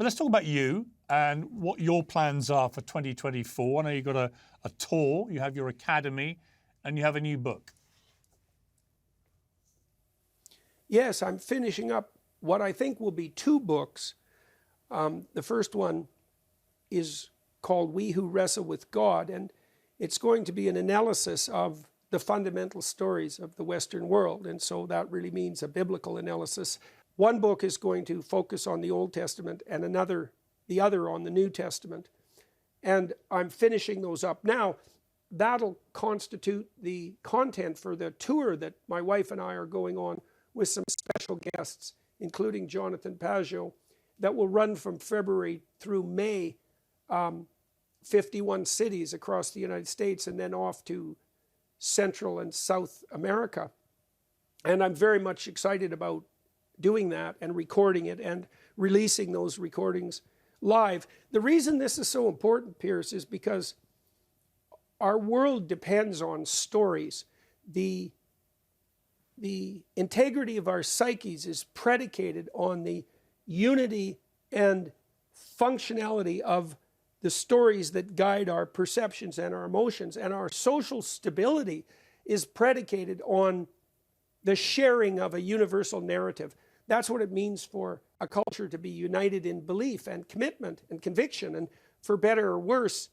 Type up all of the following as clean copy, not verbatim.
But let's talk about you and what your plans are for 2024. I know you've got a tour, you have your academy, and you have a new book. Yes, I'm finishing up what I think will be 2 books. The first one is called We Who Wrestle with God, and it's going to be an analysis of the fundamental stories of the Western world, and so that really means a biblical analysis. One book is going to focus on the Old Testament and the other on the New Testament, and I'm finishing those up now. That'll constitute the content for the tour that my wife and I are going on with some special guests, including Jonathan Pageau, that will run from February through May, 51 cities across the United States, and then off to Central and South America. And I'm very much excited about doing that and recording it and releasing those recordings live. The reason this is so important, Piers, is because our world depends on stories. The integrity of our psyches is predicated on the unity and functionality of the stories that guide our perceptions and our emotions. And our social stability is predicated on the sharing of a universal narrative. That's what it means for a culture to be united in belief and commitment and conviction. And for better or worse,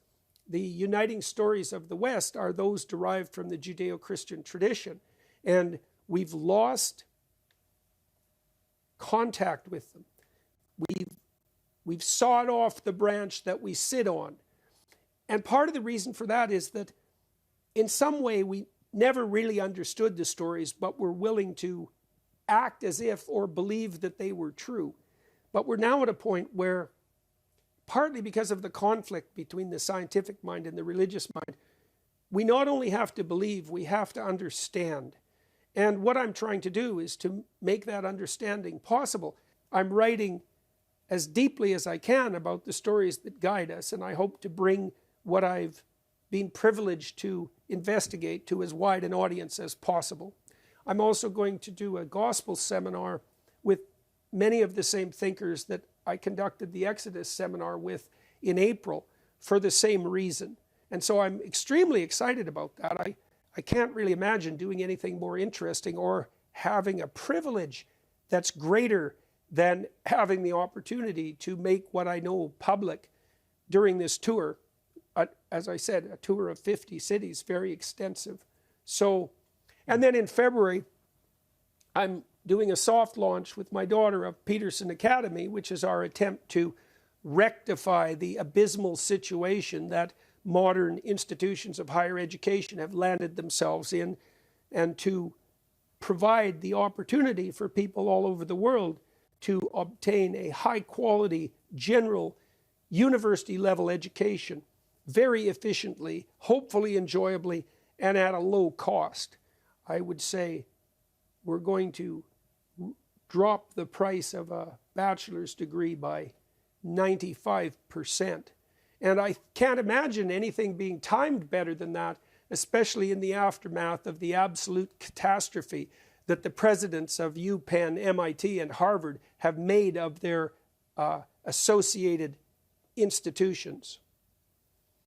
the uniting stories of the West are those derived from the Judeo-Christian tradition. And we've lost contact with them. We've sawed off the branch that we sit on. And part of the reason for that is that in some way we never really understood the stories, but were willing to act as if or believe that they were true. But we're now at a point where, partly because of the conflict between the scientific mind and the religious mind, we not only have to believe, we have to understand. And what I'm trying to do is to make that understanding possible. I'm writing as deeply as I can about the stories that guide us, and I hope to bring what I've been privileged to investigate to as wide an audience as possible. I'm also going to do a gospel seminar with many of the same thinkers that I conducted the Exodus seminar with in April for the same reason. And so I'm extremely excited about that. I can't really imagine doing anything more interesting or having a privilege that's greater than having the opportunity to make what I know public during this tour. As I said, a tour of 50 cities, very extensive. So, and then in February, I'm doing a soft launch with my daughter of Peterson Academy, which is our attempt to rectify the abysmal situation that modern institutions of higher education have landed themselves in, and to provide the opportunity for people all over the world to obtain a high-quality, general, university-level education very efficiently, hopefully enjoyably, and at a low cost. I would say we're going to drop the price of a bachelor's degree by 95%. And I can't imagine anything being timed better than that, especially in the aftermath of the absolute catastrophe that the presidents of Penn, MIT, and Harvard have made of their associated institutions.